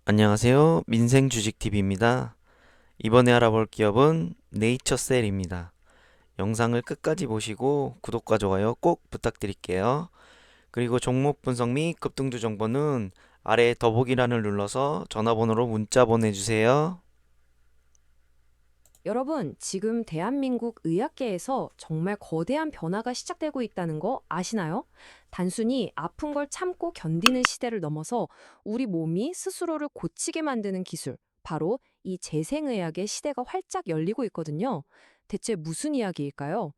안녕하세요. 민생주식TV입니다. 이번에 알아볼 기업은 네이처셀입니다. 영상을 끝까지 보시고 구독과 좋아요 꼭 부탁드릴게요. 그리고 종목 분석 및 급등주 정보는 아래 더보기란을 눌러서 전화번호로 문자 보내주세요. 여러분, 지금 대한민국 의학계에서 정말 거대한 변화가 시작되고 있다는 거 아시나요? 단순히 아픈 걸 참고 견디는 시대를 넘어서 우리 몸이 스스로를 고치게 만드는 기술, 바로 이 재생의학의 시대가 활짝 열리고 있거든요. 대체 무슨 이야기일까요?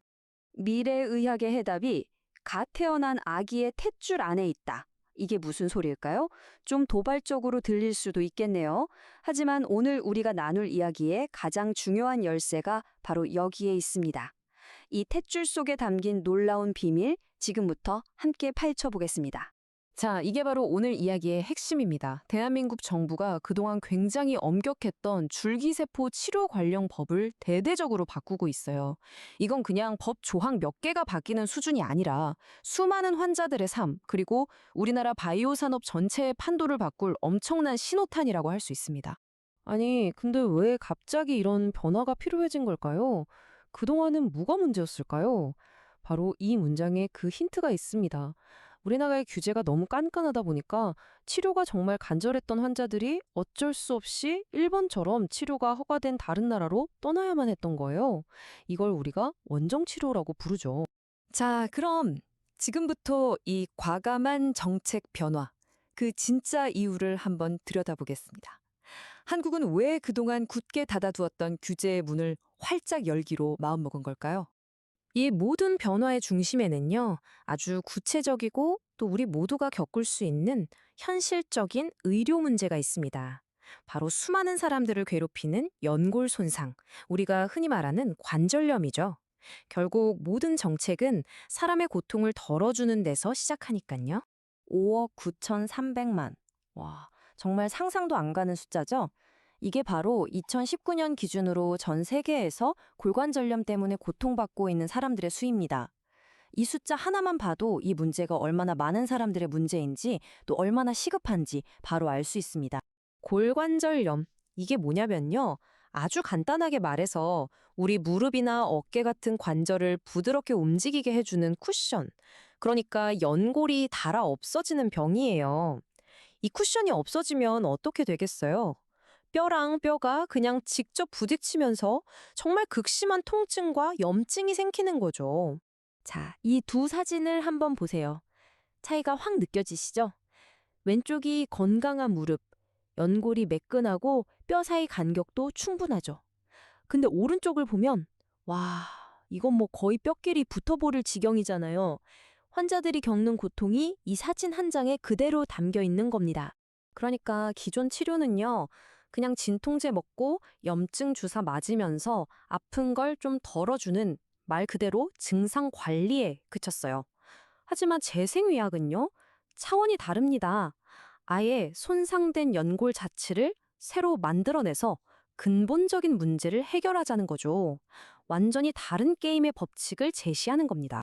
미래의학의 해답이 갓 태어난 아기의 탯줄 안에 있다. 이게 무슨 소리일까요? 좀 도발적으로 들릴 수도 있겠네요. 하지만 오늘 우리가 나눌 이야기의 가장 중요한 열쇠가 바로 여기에 있습니다. 이 탯줄 속에 담긴 놀라운 비밀, 지금부터 함께 파헤쳐 보겠습니다. 자, 이게 바로 오늘 이야기의 핵심입니다. 대한민국 정부가 그동안 굉장히 엄격했던 줄기세포 치료 관련 법을 대대적으로 바꾸고 있어요. 이건 그냥 법 조항 몇 개가 바뀌는 수준이 아니라 수많은 환자들의 삶, 그리고 우리나라 바이오 산업 전체의 판도를 바꿀 엄청난 신호탄이라고 할 수 있습니다. 아니, 근데 왜 갑자기 이런 변화가 필요해진 걸까요? 그동안은 뭐가 문제였을까요? 바로 이 문장에 그 힌트가 있습니다. 우리나라의 규제가 너무 깐깐하다 보니까 치료가 정말 간절했던 환자들이 어쩔 수 없이 일본처럼 치료가 허가된 다른 나라로 떠나야만 했던 거예요. 이걸 우리가 원정치료라고 부르죠. 자, 그럼 지금부터 이 과감한 정책 변화, 그 진짜 이유를 한번 들여다보겠습니다. 한국은 왜 그동안 굳게 닫아두었던 규제의 문을 활짝 열기로 마음먹은 걸까요? 이 모든 변화의 중심에는요, 아주 구체적이고 또 우리 모두가 겪을 수 있는 현실적인 의료 문제가 있습니다. 바로 수많은 사람들을 괴롭히는 연골 손상, 우리가 흔히 말하는 관절염이죠. 결국 모든 정책은 사람의 고통을 덜어주는 데서 시작하니까요. 5억 9,300만. 와, 정말 상상도 안 가는 숫자죠? 이게 바로 2019년 기준으로 전 세계에서 골관절염 때문에 고통받고 있는 사람들의 수입니다. 이 숫자 하나만 봐도 이 문제가 얼마나 많은 사람들의 문제인지 또 얼마나 시급한지 바로 알 수 있습니다. 골관절염, 이게 뭐냐면요. 아주 간단하게 말해서 우리 무릎이나 어깨 같은 관절을 부드럽게 움직이게 해주는 쿠션. 그러니까 연골이 닳아 없어지는 병이에요. 이 쿠션이 없어지면 어떻게 되겠어요? 뼈랑 뼈가 그냥 직접 부딪히면서 정말 극심한 통증과 염증이 생기는 거죠. 자, 이 두 사진을 한번 보세요. 차이가 확 느껴지시죠? 왼쪽이 건강한 무릎, 연골이 매끈하고 뼈 사이 간격도 충분하죠. 근데 오른쪽을 보면, 와, 이건 뭐 거의 뼈끼리 붙어버릴 지경이잖아요. 환자들이 겪는 고통이 이 사진 한 장에 그대로 담겨 있는 겁니다. 그러니까 기존 치료는요, 그냥 진통제 먹고 염증 주사 맞으면서 아픈 걸 좀 덜어주는 말 그대로 증상 관리에 그쳤어요. 하지만 재생의학은요, 차원이 다릅니다. 아예 손상된 연골 자체를 새로 만들어내서 근본적인 문제를 해결하자는 거죠. 완전히 다른 게임의 법칙을 제시하는 겁니다.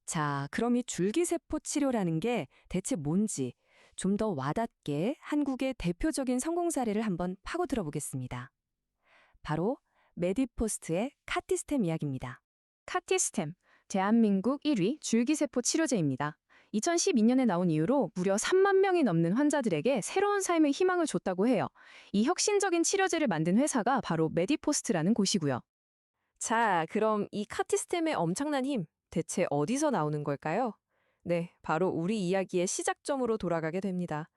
자, 그럼 이 줄기세포 치료라는 게 대체 뭔지 좀 더 와닿게 한국의 대표적인 성공 사례를 한번 파고 들어보겠습니다. 바로 메디포스트의 카티스템 이야기입니다. 카티스템, 대한민국 1위 줄기세포 치료제입니다. 2012년에 나온 이후로 무려 3만 명이 넘는 환자들에게 새로운 삶의 희망을 줬다고 해요. 이 혁신적인 치료제를 만든 회사가 바로 메디포스트라는 곳이고요. 자, 그럼 이 카티스템의 엄청난 힘, 대체 어디서 나오는 걸까요? 네, 바로 우리 이야기의 시작점으로 돌아가게 됩니다.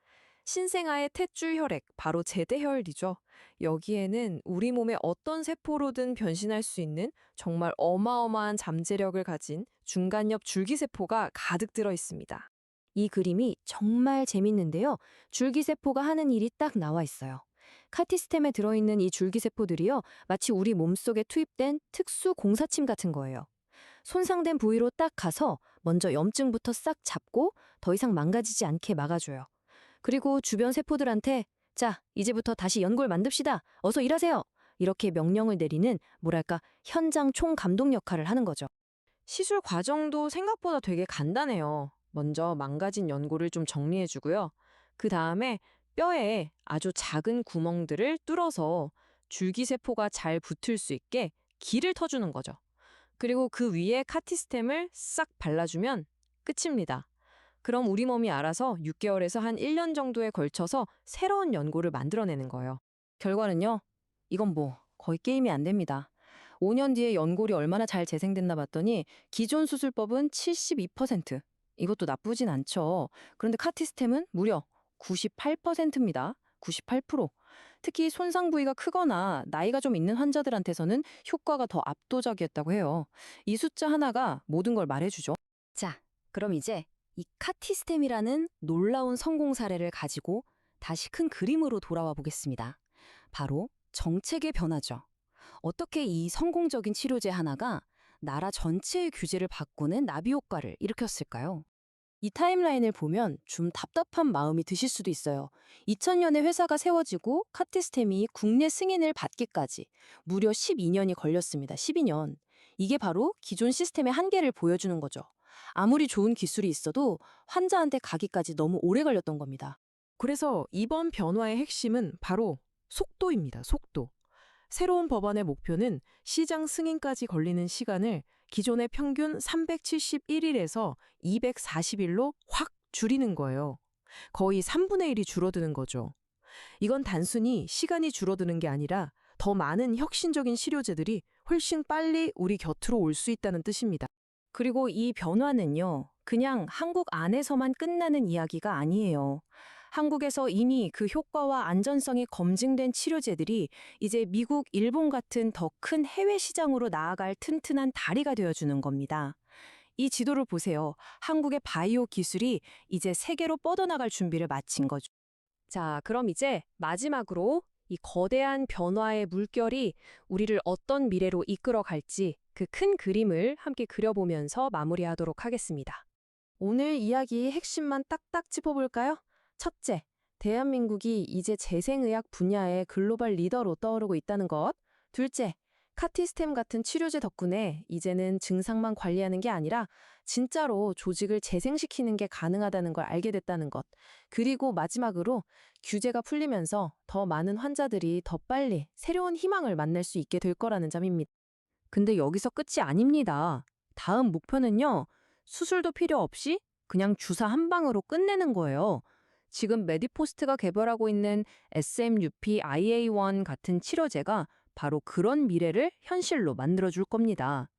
신생아의 탯줄 혈액, 바로 제대혈이죠. 여기에는 우리 몸의 어떤 세포로든 변신할 수 있는 정말 어마어마한 잠재력을 가진 중간엽 줄기세포가 가득 들어 있습니다. 이 그림이 정말 재밌는데요. 줄기세포가 하는 일이 딱 나와 있어요. 카티스템에 들어있는 이 줄기세포들이요, 마치 우리 몸속에 투입된 특수 공사침 같은 거예요. 손상된 부위로 딱 가서 먼저 염증부터 싹 잡고 더 이상 망가지지 않게 막아줘요. 그리고 주변 세포들한테 자, 이제부터 다시 연골 만듭시다. 어서 일하세요. 이렇게 명령을 내리는 뭐랄까 현장 총감독 역할을 하는 거죠. 시술 과정도 생각보다 되게 간단해요. 먼저 망가진 연골을 좀 정리해주고요. 그 다음에 뼈에 아주 작은 구멍들을 뚫어서 줄기세포가 잘 붙을 수 있게 길을 터주는 거죠. 그리고 그 위에 카티스템을 싹 발라주면 끝입니다. 그럼 우리 몸이 알아서 6개월에서 한 1년 정도에 걸쳐서 새로운 연골을 만들어내는 거예요. 결과는요? 이건 뭐 거의 게임이 안 됩니다. 5년 뒤에 연골이 얼마나 잘 재생됐나 봤더니 기존 수술법은 72%. 이것도 나쁘진 않죠. 그런데 카티스템은 무려 98%입니다. 98%. 특히 손상 부위가 크거나 나이가 좀 있는 환자들한테서는 효과가 더 압도적이었다고 해요. 이 숫자 하나가 모든 걸 말해주죠. 자, 그럼 이제 이 카티스템이라는 놀라운 성공 사례를 가지고 다시 큰 그림으로 돌아와 보겠습니다. 바로 정책의 변화죠. 어떻게 이 성공적인 치료제 하나가 나라 전체의 규제를 바꾸는 나비 효과를 일으켰을까요? 이 타임라인을 보면 좀 답답한 마음이 드실 수도 있어요. 2000년에 회사가 세워지고 카티스템이 국내 승인을 받기까지 무려 12년이 걸렸습니다. 12년. 이게 바로 기존 시스템의 한계를 보여주는 거죠. 아무리 좋은 기술이 있어도 환자한테 가기까지 너무 오래 걸렸던 겁니다. 그래서 이번 변화의 핵심은 바로 속도입니다. 속도. 새로운 법안의 목표는 시장 승인까지 걸리는 시간을 기존의 평균 371일에서 240일로 확 줄이는 거예요. 거의 3분의 1이 줄어드는 거죠. 이건 단순히 시간이 줄어드는 게 아니라 더 많은 혁신적인 치료제들이 훨씬 빨리 우리 곁으로 올 수 있다는 뜻입니다. 그리고 이 변화는요, 그냥 한국 안에서만 끝나는 이야기가 아니에요. 한국에서 이미 그 효과와 안전성이 검증된 치료제들이 이제 미국, 일본 같은 더 큰 해외 시장으로 나아갈 튼튼한 다리가 되어주는 겁니다. 이 지도를 보세요. 한국의 바이오 기술이 이제 세계로 뻗어나갈 준비를 마친 거죠. 자, 그럼 이제 마지막으로 이 거대한 변화의 물결이 우리를 어떤 미래로 이끌어 갈지 그 큰 그림을 함께 그려보면서 마무리하도록 하겠습니다. 오늘 이야기의 핵심만 딱딱 짚어볼까요? 첫째, 대한민국이 이제 재생의학 분야의 글로벌 리더로 떠오르고 있다는 것. 둘째, 카티스템 같은 치료제 덕분에 이제는 증상만 관리하는 게 아니라 진짜로 조직을 재생시키는 게 가능하다는 걸 알게 됐다는 것. 그리고 마지막으로 규제가 풀리면서 더 많은 환자들이 더 빨리 새로운 희망을 만날 수 있게 될 거라는 점입니다. 근데 여기서 끝이 아닙니다. 다음 목표는요, 수술도 필요 없이 그냥 주사 한 방으로 끝내는 거예요. 지금 메디포스트가 개발하고 있는 SMUP-IA1 같은 치료제가 바로 그런 미래를 현실로 만들어줄 겁니다.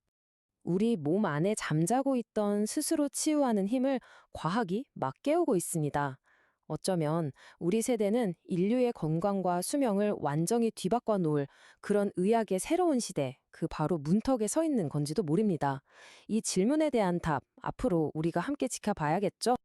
우리 몸 안에 잠자고 있던 스스로 치유하는 힘을 과학이 막 깨우고 있습니다. 어쩌면 우리 세대는 인류의 건강과 수명을 완전히 뒤바꿔 놓을 그런 의학의 새로운 시대, 그 바로 문턱에 서 있는 건지도 모릅니다. 이 질문에 대한 답, 앞으로 우리가 함께 지켜봐야겠죠?